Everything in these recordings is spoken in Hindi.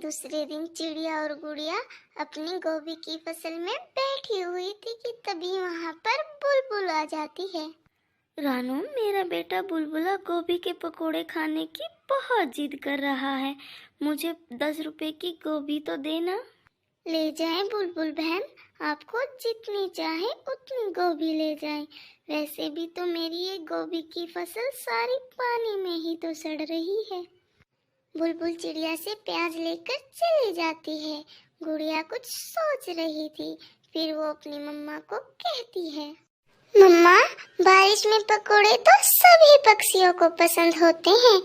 दूसरे दिन चिड़िया और गुड़िया अपनी गोभी की फसल में बैठी हुई थी कि तभी वहाँ पर बुलबुल आ जाती है। रानू, मेरा बेटा बुलबुला गोभी के पकोड़े खाने की बहुत जिद कर रहा है। मुझे 10 रुपए की गोभी तो देना। ले जाएं बुलबुल बहन, आपको जितनी चाहे उतनी गोभी ले जाएं। वैसे भी तो मेरी ये गोभी की फसल सारी पानी में ही तो सड़ रही है। बुलबुल चिड़िया से प्याज लेकर चली जाती है। गुड़िया कुछ सोच रही थी, फिर वो अपनी मम्मा को कहती है, मम्मा, बारिश में पकोड़े तो सभी पक्षियों को पसंद होते हैं।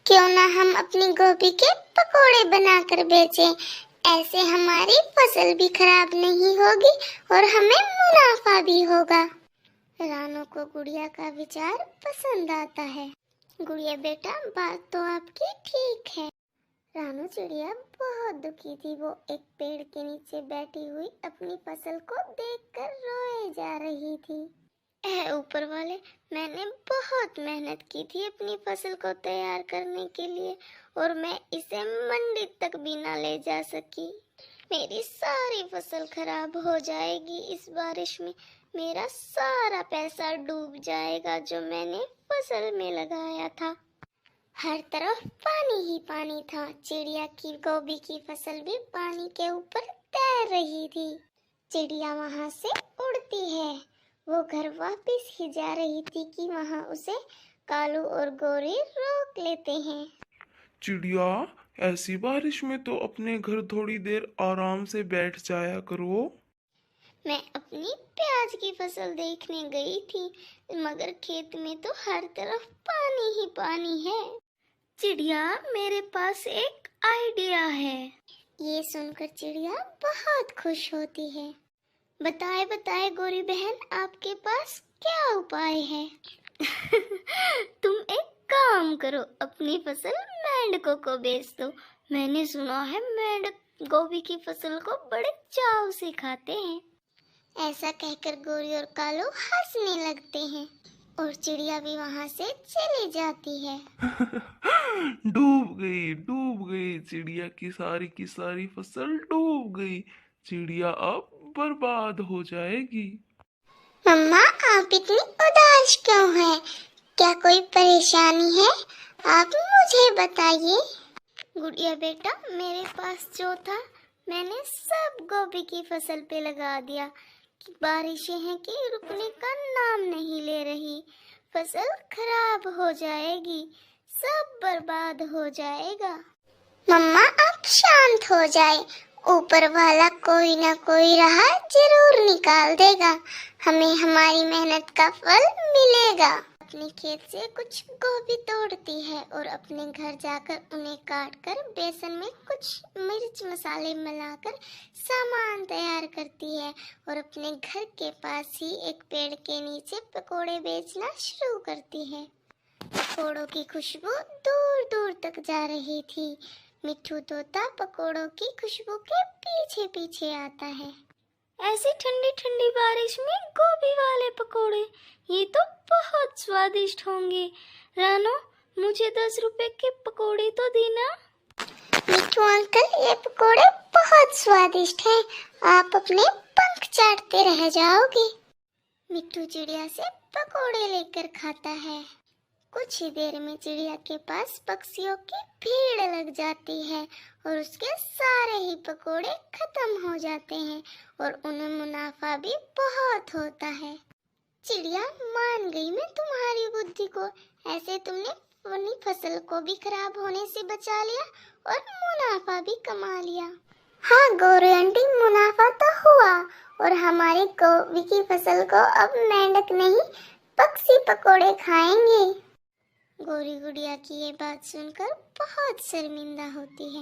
क्यों ना हम अपनी गोभी के पकोड़े बनाकर बेचें। ऐसे हमारी फसल भी खराब नहीं होगी और हमें मुनाफा भी होगा। रानू को गुड़िया का विचार पसंद आता है। गुड़िया बेटा, बात तो आपकी ठीक है। रानू चिड़िया बहुत दुखी थी। वो एक पेड़ के नीचे बैठी हुई अपनी फसल को देखकर रोए जा रही थी। ऊपर वाले, मैंने बहुत मेहनत की थी अपनी फसल को तैयार करने के लिए और मैं इसे मंडी तक भी ना ले जा सकी। मेरी सारी फसल खराब हो जाएगी इस बारिश में। मेरा सारा पैसा डूब जाएगा जो मैंने फसल में लगाया था। हर तरफ पानी ही पानी था। चिड़िया की गोभी की फसल भी पानी के ऊपर तैर रही थी। चिड़िया वहां से उड़ती है। वो घर वापस ही जा रही थी कि वहां उसे कालू और गोरी रोक लेते हैं। चिड़िया, ऐसी बारिश में तो अपने घर थोड़ी देर आराम से बैठ जाया करो। मैं अपनी प्याज की फसल देखने गई थी, मगर खेत में तो हर तरफ पानी ही पानी है। चिड़िया, मेरे पास एक आइडिया है। ये सुनकर चिड़िया बहुत खुश होती है। बताए बताए गोरी बहन, आपके पास क्या उपाय है? तुम एक काम करो, अपनी फसल मेंढकों को बेच दो। मैंने सुना है मेंढक गोभी की फसल को बड़े चाव से खाते हैं। ऐसा कहकर गोरी और कालू हंसने लगते हैं और चिड़िया भी वहां से चली जाती है। डूब गई चिड़िया की सारी फसल डूब गई। चिड़िया अब बर्बाद हो जाएगी। मम्मा, आप इतनी उदास क्यों हैं? क्या कोई परेशानी है? आप मुझे बताइए। गुड़िया बेटा, मेरे पास जो था मैंने सब गोभी की फसल पे लगा दिया। बारिशें हैं कि रुकने का नाम नहीं ले रही। फसल खराब हो जाएगी, सब बर्बाद हो जाएगा। मम्मा, आप शांत हो जाए। ऊपर वाला कोई ना कोई राह जरूर निकाल देगा। हमें हमारी मेहनत का फल मिलेगा। अपने खेत से कुछ गोभी तोड़ती है और अपने घर जाकर उन्हें काटकर बेसन में कुछ मिर्च मसाले मिलाकर सामान तैयार करती है और अपने घर के पास ही एक पेड़ के नीचे पकोड़े बेचना शुरू करती है। पकोड़ों की खुशबू दूर दूर तक जा रही थी। मिट्ठू तोता पकोड़ों की खुशबू के पीछे पीछे आता है। ऐसी ठंडी ठंडी बारिश में गोभी वाले पकोड़े, ये तो बहुत स्वादिष्ट होंगे। रानू, मुझे 10 रुपए के पकोड़े तो देना। मिट्ठू अंकल, ये पकोड़े बहुत स्वादिष्ट हैं। आप अपने पंख चाटते रह जाओगे। मिट्ठू चिड़िया से पकोड़े लेकर खाता है। कुछ ही देर में चिड़िया के पास पक्षियों की भीड़ लग जाती है और उसके सारे ही पकोड़े खत्म हो जाते हैं और उन्हें मुनाफा भी बहुत होता है। चिड़िया मान गई मैं तुम्हारी बुद्धि को। ऐसे तुमने अपनी फसल को भी खराब होने से बचा लिया और मुनाफा भी कमा लिया। हाँ गोरी आंटी, मुनाफा तो हुआ और हमारी गोभी की फसल को अब मेंढक नहीं पक्षी पकोड़े खाएंगे। गोरी गुड़िया की ये बात सुनकर बहुत शर्मिंदा होती है।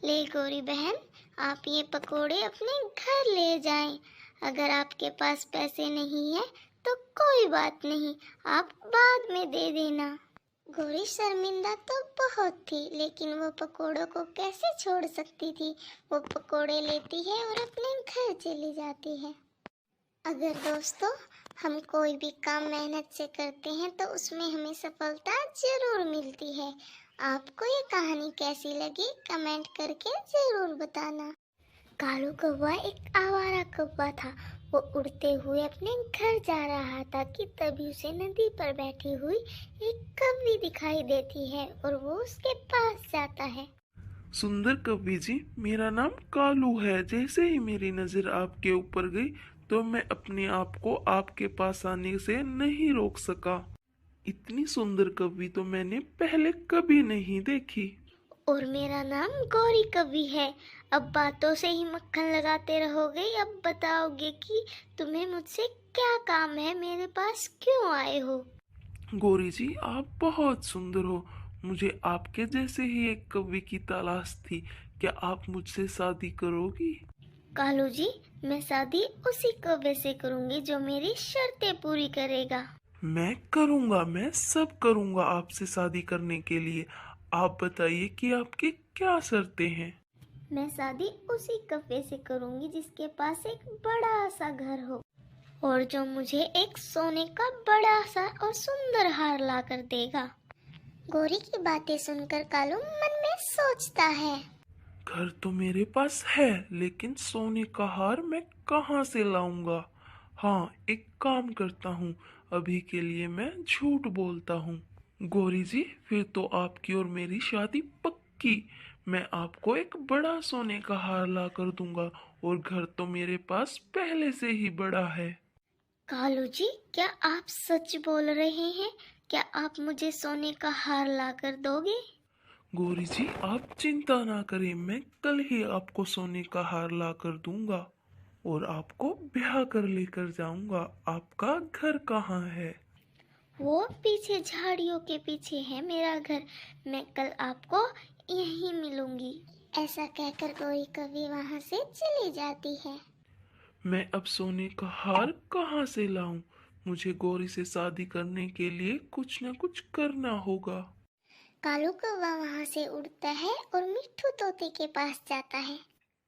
ले गोरी बहन, आप ये पकोड़े अपने घर ले जाएं। अगर आपके पास पैसे नहीं है तो कोई बात नहीं, आप बाद में दे देना। गोरी शर्मिंदा तो बहुत थी, लेकिन वो पकोड़ों को कैसे छोड़ सकती थी। वो पकोड़े लेती है और अपने घर चली जाती है। अगर दोस्तों हम कोई भी काम मेहनत से करते हैं तो उसमें हमें सफलता जरूर मिलती है आपको ये कहानी कैसी लगी कमेंट करके जरूर बताना। कालू कौवा एक आवारा कौवा था। वो उड़ते हुए अपने घर जा रहा था कि तभी उसे नदी पर बैठी हुई एक कौवी दिखाई देती है और वो उसके पास जाता है। सुंदर कवि जी, मेरा नाम कालू है। जैसे ही मेरी नजर आपके ऊपर गई तो मैं अपने आप को आपके पास आने से नहीं रोक सका। इतनी सुंदर कवि तो मैंने पहले कभी नहीं देखी। और मेरा नाम गौरी कवि है। अब बातों से ही मक्खन लगाते रहोगे, अब बताओगे कि तुम्हें मुझसे क्या काम है, मेरे पास क्यों आए हो? गौरी जी, आप बहुत सुंदर हो। मुझे आपके जैसे ही एक कवि की तलाश थी। क्या आप मुझसे शादी करोगी? कालू जी, मैं शादी उसी कौवे से करूंगी जो मेरी शर्तें पूरी करेगा। मैं करूंगा, मैं सब करूंगा आपसे शादी करने के लिए। आप बताइए कि आपकी क्या शर्तें हैं? मैं शादी उसी कौवे से करूंगी जिसके पास एक बड़ा सा घर हो और जो मुझे एक सोने का बड़ा सा और सुंदर हार ला कर देगा। गौरी की बातें सुनकर कालू मन में सोचता है। घर तो मेरे पास है, लेकिन सोने का हार मैं कहाँ से लाऊंगा? हाँ, एक काम करता हूँ। अभी के लिए मैं झूठ बोलता हूँ। गौरी जी, फिर तो आपकी और मेरी शादी पक्की। मैं आपको एक बड़ा सोने का हार ला कर दूंगा और घर तो मेरे पास पहले से ही बड़ा है। कालू जी, क्या आप सच बोल रहे हैं? क्या आप मुझे सोने का हार ला कर दोगे? गौरी जी, आप चिंता ना करें, मैं कल ही आपको सोने का हार ला कर दूंगा और आपको ब्याह कर लेकर जाऊंगा। आपका घर कहाँ है? वो पीछे झाड़ियों के पीछे है मेरा घर। मैं कल आपको यहीं मिलूंगी। ऐसा कहकर गौरी कवि वहां से चली जाती है। मैं अब सोने का हार कहाँ से लाऊं? मुझे गौरी से शादी करने के लिए कुछ न कुछ करना होगा। कालू कौवा वहां से उड़ता है और मिट्ठू तोते के पास जाता है।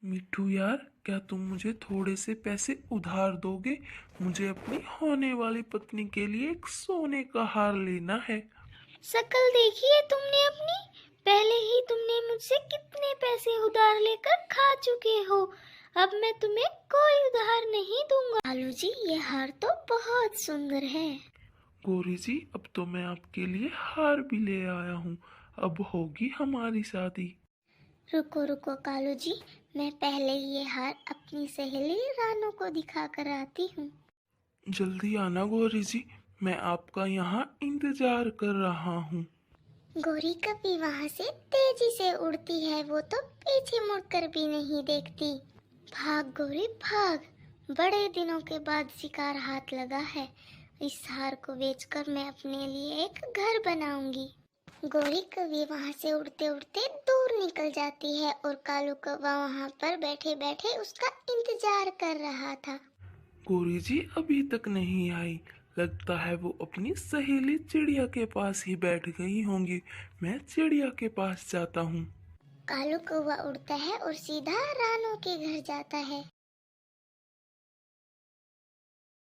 मिट्ठू यार, क्या तुम मुझे थोड़े से पैसे उधार दोगे? मुझे अपनी होने वाली पत्नी के लिए एक सोने का हार लेना है। शक्ल देखिए तुमने अपनी। पहले ही तुमने मुझसे कितने पैसे उधार लेकर खा चुके हो। अब मैं तुम्हें कोई उधार नहीं दूंगा। कालू जी, ये हार तो बहुत सुंदर है। गौरी जी, अब तो मैं आपके लिए हार भी ले आया हूँ। अब होगी हमारी शादी। रुको रुको कालू जी, मैं पहले ये हार अपनी सहेली रानू को दिखा कर आती हूँ। जल्दी आना गौरी जी, मैं आपका यहाँ इंतजार कर रहा हूँ। गौरी कभी वहां से तेजी से उड़ती है। वो तो पीछे मुड़कर भी नहीं देखती। भाग गौरी भाग, बड़े दिनों के बाद शिकार हाथ लगा है। इस हार को बेचकर मैं अपने लिए एक घर बनाऊंगी। गौरी कभी वहां से उड़ते उड़ते दूर निकल जाती है और कालू कौवा वहां पर बैठे बैठे उसका इंतजार कर रहा था। गौरी जी अभी तक नहीं आई। लगता है वो अपनी सहेली चिड़िया के पास ही बैठ गई होंगी। मैं चिड़िया के पास जाता हूँ। कालू कौवा उड़ता है और सीधा रानू के घर जाता है।